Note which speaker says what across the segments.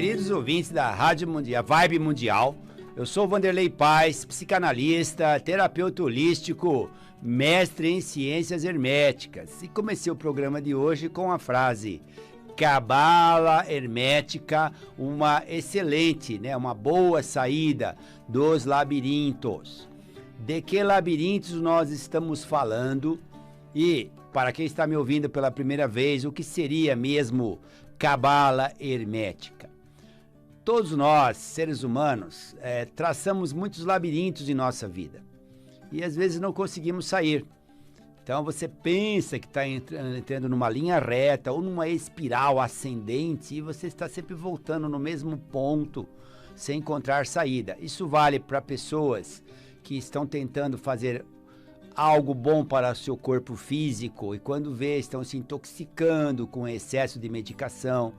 Speaker 1: queridos ouvintes da Rádio Mundial, Vibe Mundial. Eu sou Vanderlei Paz, psicanalista, terapeuta holístico, mestre em ciências herméticas. E comecei o programa de hoje com a frase: Cabala hermética, uma excelente, uma boa saída dos labirintos. De que labirintos nós estamos falando? E, para quem está me ouvindo pela primeira vez, o que seria mesmo cabala hermética? Todos nós, seres humanos, traçamos muitos labirintos em nossa vida. E às vezes não conseguimos sair. Então você pensa que está entrando numa linha reta ou numa espiral ascendente e você está sempre voltando no mesmo ponto sem encontrar saída. Isso vale para pessoas que estão tentando fazer algo bom para o seu corpo físico e quando vê estão se intoxicando com excesso de medicação,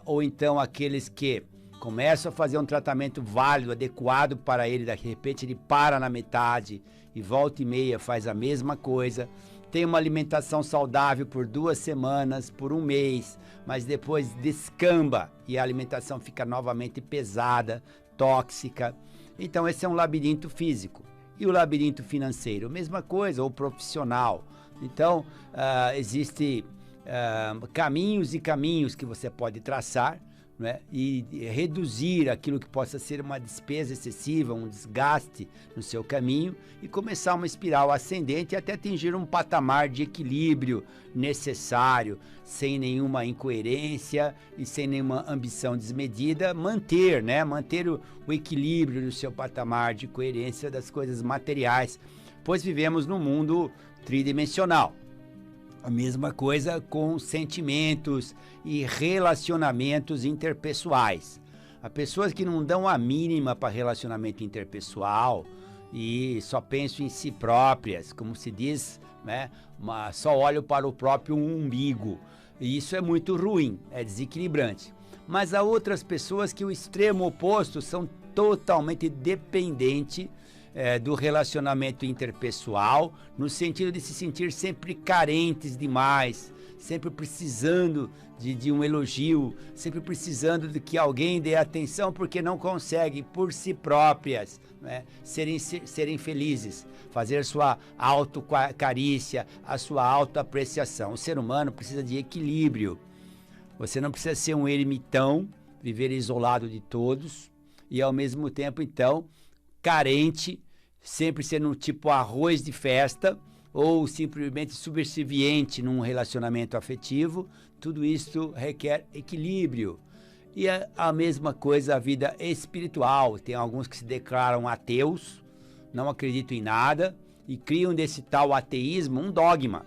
Speaker 1: ou então aqueles que começam a fazer um tratamento válido, adequado para ele, de repente ele para na metade e volta e meia faz a mesma coisa, tem uma alimentação saudável por 2 semanas, por 1 mês, mas depois descamba e a alimentação fica novamente pesada, tóxica. Então esse é um labirinto físico. E o labirinto financeiro, mesma coisa, ou profissional. Então, existem caminhos e caminhos que você pode traçar, né, e reduzir aquilo que possa ser uma despesa excessiva, um desgaste no seu caminho e começar uma espiral ascendente até atingir um patamar de equilíbrio necessário, sem nenhuma incoerência e sem nenhuma ambição desmedida, manter o equilíbrio no seu patamar de coerência das coisas materiais, pois vivemos num mundo tridimensional. A mesma coisa com sentimentos e relacionamentos interpessoais. Há pessoas que não dão a mínima para relacionamento interpessoal e só pensam em si próprias, como se diz, só olham para o próprio umbigo. E isso é muito ruim, é desequilibrante. Mas há outras pessoas que o extremo oposto são totalmente dependentes do relacionamento interpessoal, no sentido de se sentir sempre carentes demais, sempre precisando de um elogio, sempre precisando de que alguém dê atenção porque não conseguem por si próprias serem felizes, fazer sua autocarícia, a sua autoapreciação. O ser humano precisa de equilíbrio. Você não precisa ser um ermitão, viver isolado de todos e ao mesmo tempo, então, carente, sempre sendo um tipo arroz de festa ou simplesmente subserviente num relacionamento afetivo. Tudo isso requer equilíbrio. E a mesma coisa a vida espiritual. Tem alguns que se declaram ateus, não acreditam em nada e criam desse tal ateísmo um dogma.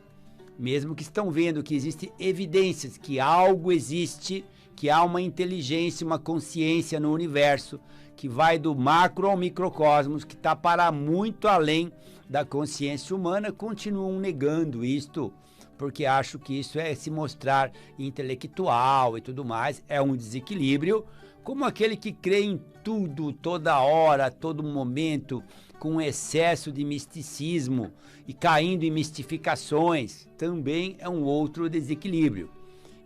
Speaker 1: Mesmo que estão vendo que existem evidências que algo existe, que há uma inteligência, uma consciência no universo, que vai do macro ao microcosmos, que está para muito além da consciência humana, continuam negando isto, porque acham que isso é se mostrar intelectual e tudo mais, é um desequilíbrio, como aquele que crê em tudo, toda hora, a todo momento, com excesso de misticismo e caindo em mistificações, também é um outro desequilíbrio.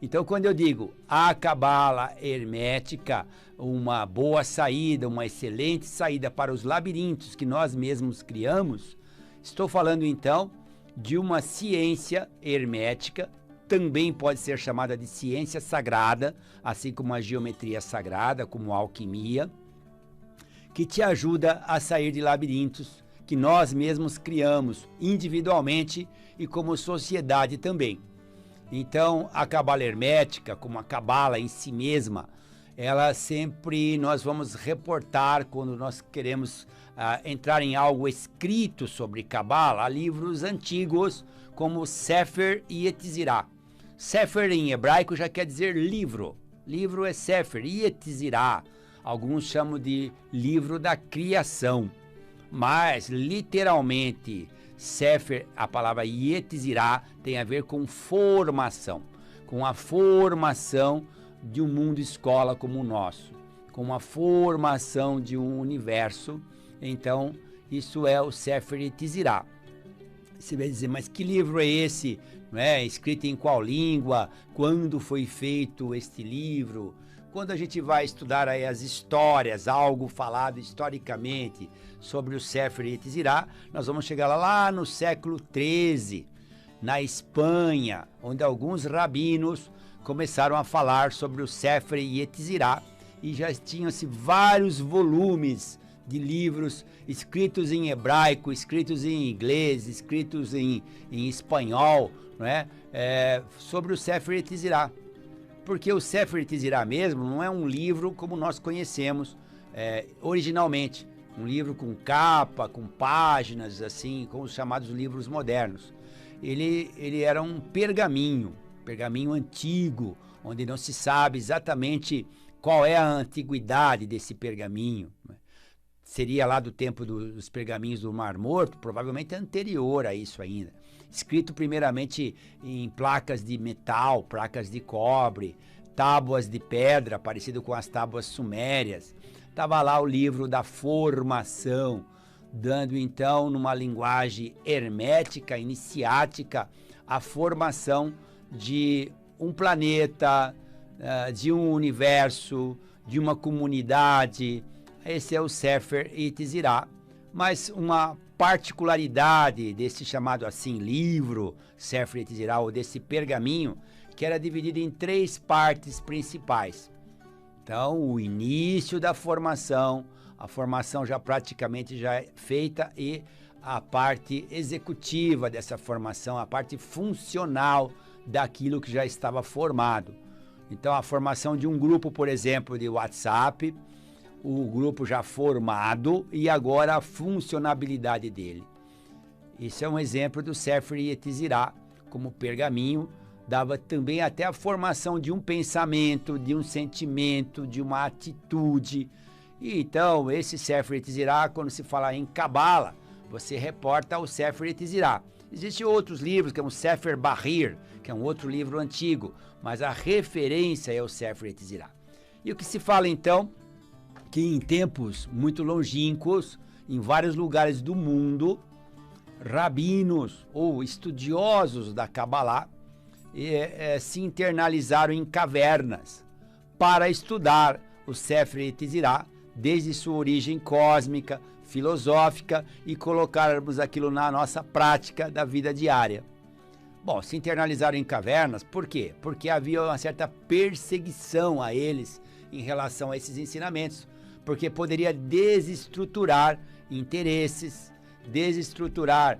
Speaker 1: Então, quando eu digo a cabala hermética, uma boa saída, uma excelente saída para os labirintos que nós mesmos criamos, estou falando então de uma ciência hermética, também pode ser chamada de ciência sagrada, assim como a geometria sagrada, como a alquimia, que te ajuda a sair de labirintos que nós mesmos criamos individualmente e como sociedade também. Então, a cabala hermética, como a cabala em si mesma, ela sempre nós vamos reportar quando nós queremos entrar em algo escrito sobre cabala, há livros antigos como Sefer e Yetzirah. Sefer em hebraico já quer dizer livro. Livro é Sefer e Yetzirah. Alguns chamam de livro da criação. Mas, literalmente, Sefer, a palavra Yetzirah, tem a ver com formação. Com a formação de um mundo escola como o nosso. Com a formação de um universo. Então, isso é o Sefer Yetzirah. Você vai dizer, mas que livro é esse? Escrito em qual língua? Quando foi feito este livro? quando a gente vai estudar aí as histórias, algo falado historicamente sobre o Sefer Yetzirah, nós vamos chegar lá no século XIII, na Espanha, onde alguns rabinos começaram a falar sobre o Sefer Yetzirah e já tinham-se vários volumes de livros escritos em hebraico, escritos em inglês, escritos em espanhol, não é? Sobre o Sefer Yetzirah. Porque o Sefer Yetzirah mesmo não é um livro como nós conhecemos originalmente. Um livro com capa, com páginas, assim, como os chamados livros modernos. Ele era um pergaminho antigo, onde não se sabe exatamente qual é a antiguidade desse pergaminho. Seria lá do tempo dos pergaminhos do Mar Morto, provavelmente anterior a isso ainda. Escrito primeiramente em placas de metal, placas de cobre, tábuas de pedra, parecido com as tábuas sumérias. Estava lá o livro da formação, dando então, numa linguagem hermética, iniciática, a formação de um planeta, de um universo, de uma comunidade. Esse é o Sefer Yetzirah. Mas uma particularidade desse chamado assim livro, Sefer Yetzirah, ou desse pergaminho, que era dividido em 3 partes principais. Então, o início da formação, a formação já praticamente já é feita, e a parte executiva dessa formação, a parte funcional daquilo que já estava formado. Então, a formação de um grupo, por exemplo, de WhatsApp, o grupo já formado e agora a funcionabilidade dele. Isso é um exemplo do Sefer Yetzirah, como pergaminho, dava também até a formação de um pensamento, de um sentimento, de uma atitude. E então, esse Sefer Yetzirah, quando se fala em Cabala, você reporta ao Sefer Yetzirah. Existem outros livros, que é o Sefer Bahir, que é um outro livro antigo, mas a referência é o Sefer Yetzirah. E o que se fala então, que em tempos muito longínquos, em vários lugares do mundo, rabinos ou estudiosos da Kabbalah se internalizaram em cavernas para estudar o Sefer Yetzirah desde sua origem cósmica, filosófica, e colocarmos aquilo na nossa prática da vida diária. Bom, se internalizaram em cavernas, por quê? Porque havia uma certa perseguição a eles em relação a esses ensinamentos, porque poderia desestruturar interesses, desestruturar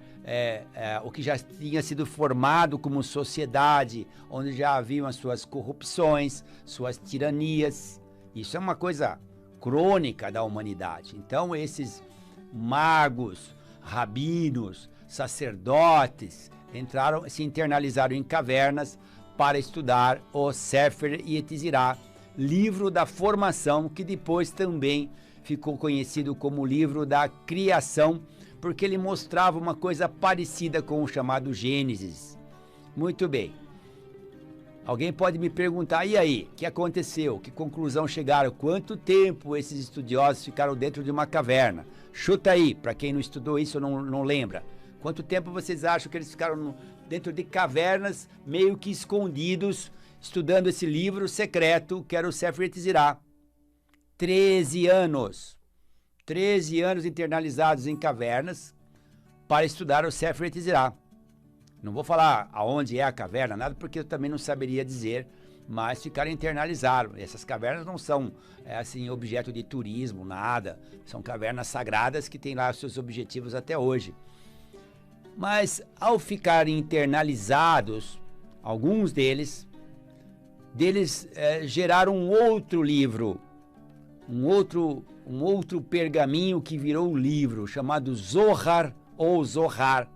Speaker 1: o que já tinha sido formado como sociedade, onde já haviam as suas corrupções, suas tiranias. Isso é uma coisa crônica da humanidade. Então, esses magos, rabinos, sacerdotes se internalizaram em cavernas para estudar o Sefer Yetzirah, livro da formação, que depois também ficou conhecido como livro da criação, porque ele mostrava uma coisa parecida com o chamado Gênesis. Muito bem. Alguém pode me perguntar, e aí, o que aconteceu? Que conclusão chegaram? Quanto tempo esses estudiosos ficaram dentro de uma caverna? Chuta aí, para quem não estudou isso não lembra. Quanto tempo vocês acham que eles ficaram dentro de cavernas, meio que escondidos, estudando esse livro secreto, que era o Sefer Yetzirah? 13 anos. 13 anos internalizados em cavernas para estudar o Sefer Yetzirah. Não vou falar aonde é a caverna, nada, porque eu também não saberia dizer, mas ficaram internalizados. Essas cavernas não são assim objeto de turismo, nada. São cavernas sagradas que têm lá seus objetivos até hoje. Mas ao ficarem internalizados, alguns deles geraram um outro livro, um outro pergaminho que virou um livro, chamado Zohar ou Zohar,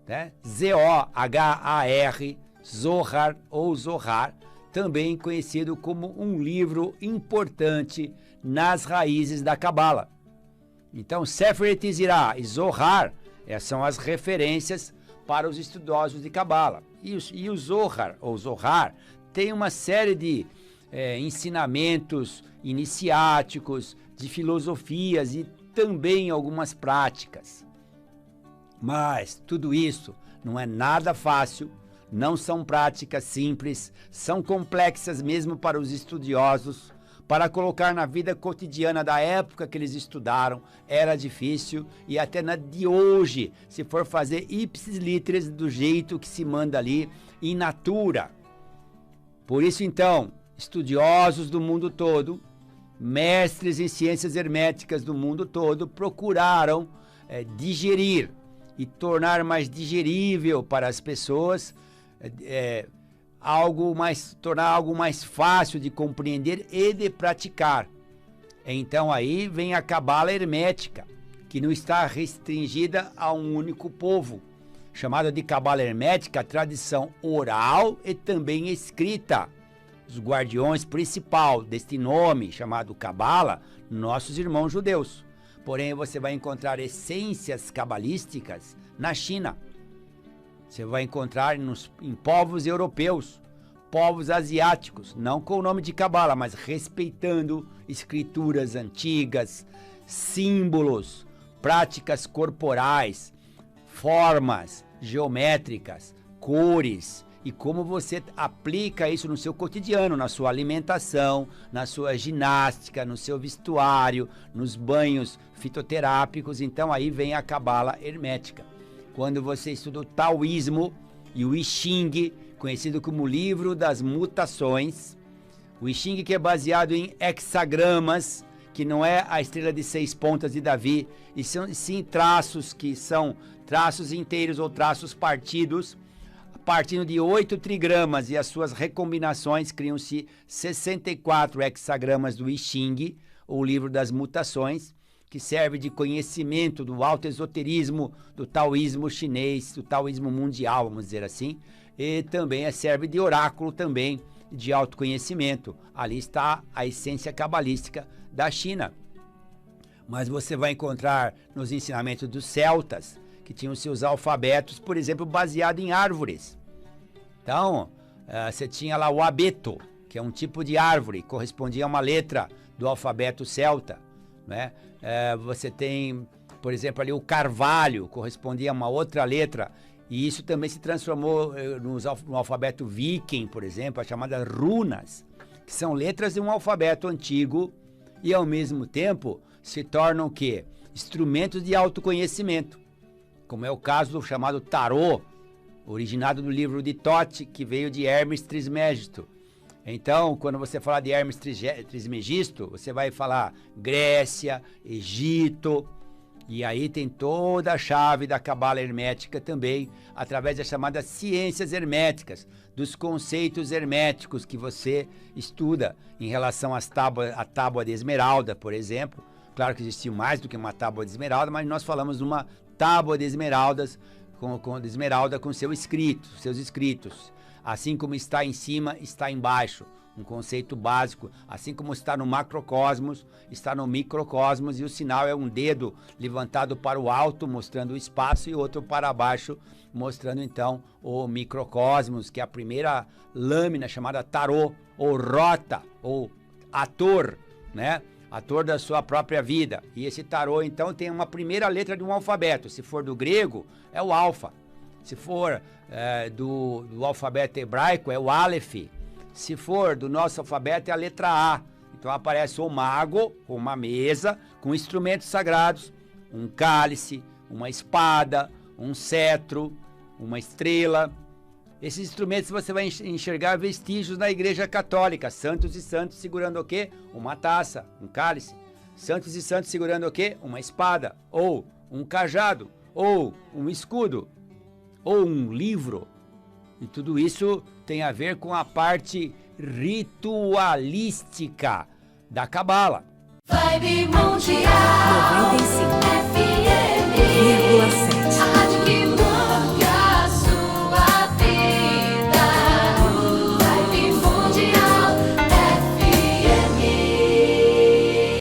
Speaker 1: né? Z-O-H-A-R, Zohar ou Zohar, também conhecido como um livro importante nas raízes da Kabbalah. Então, Sefer Yetzirah e Zohar são as referências para os estudiosos de Kabbalah. E o Zohar ou Zohar tem uma série de ensinamentos iniciáticos, de filosofias e também algumas práticas. Mas tudo isso não é nada fácil, não são práticas simples, são complexas mesmo para os estudiosos, para colocar na vida cotidiana da época que eles estudaram, era difícil, e até na de hoje, se for fazer ipsis literis do jeito que se manda ali, in natura. Por isso, então, estudiosos do mundo todo, mestres em ciências herméticas do mundo todo, procuraram digerir e tornar mais digerível para as pessoas, tornar algo mais fácil de compreender e de praticar. Então aí vem a cabala hermética, que não está restringida a um único povo, chamada de cabala hermética, tradição oral e também escrita. Os guardiões principal deste nome, chamado cabala, nossos irmãos judeus. Porém, você vai encontrar essências cabalísticas na China. Você vai encontrar em povos europeus, povos asiáticos, não com o nome de cabala, mas respeitando escrituras antigas, símbolos, práticas corporais, formas geométricas, cores, e como você aplica isso no seu cotidiano, na sua alimentação, na sua ginástica, no seu vestuário, nos banhos fitoterápicos. Então aí vem a cabala hermética. Quando você estuda o taoísmo e o I Ching, conhecido como livro das mutações, o I Ching, que é baseado em hexagramas, que não é a estrela de 6 pontas de Davi, e são sim traços que são traços inteiros ou traços partidos, partindo de 8 trigramas, e as suas recombinações criam-se 64 hexagramas do I Ching, ou livro das mutações, que serve de conhecimento do alto esoterismo, do taoísmo chinês, do taoísmo mundial, vamos dizer assim, e também serve de oráculo também, de autoconhecimento. Ali está a essência cabalística da China. Mas você vai encontrar nos ensinamentos dos celtas, que tinham seus alfabetos, por exemplo, baseado em árvores. Então, você tinha lá o abeto, que é um tipo de árvore, correspondia a uma letra do alfabeto celta, né? Você tem, por exemplo, ali o carvalho, correspondia a uma outra letra, e isso também se transformou no alfabeto viking, por exemplo, as chamadas runas, que são letras de um alfabeto antigo e, ao mesmo tempo, se tornam o quê? Instrumentos de autoconhecimento, como é o caso do chamado tarô, originado do livro de Thoth, que veio de Hermes Trismegisto. Então, quando você falar de Hermes Trismegisto, você vai falar Grécia, Egito, e aí tem toda a chave da cabala hermética também, através das chamadas ciências herméticas, dos conceitos herméticos que você estuda em relação à tábua de esmeralda, por exemplo. Claro que existiu mais do que uma tábua de esmeralda, mas nós falamos de uma tábua de esmeraldas, de esmeralda com seus escritos. Assim como está em cima, está embaixo. Um conceito básico. Assim como está no macrocosmos, está no microcosmos, e o sinal é um dedo levantado para o alto, mostrando o espaço, e outro para baixo, mostrando então o microcosmos, que é a primeira lâmina chamada tarô, ou rota, ou ator, né? Ator da sua própria vida. E esse tarô, então, tem uma primeira letra de um alfabeto. Se for do grego, é o alfa. Se for do alfabeto hebraico, é o Aleph. Se for do nosso alfabeto, é a letra A. Então aparece o mago com uma mesa, com instrumentos sagrados, um cálice, uma espada, um cetro, uma estrela. Esses instrumentos você vai enxergar vestígios na Igreja Católica. Santos e santos segurando o quê? Uma taça, um cálice. Santos e santos segurando o quê? Uma espada, ou um cajado, ou um escudo, ou um livro. E tudo isso tem a ver com a parte ritualística da Cabala.
Speaker 2: Vibe Mundial 95,7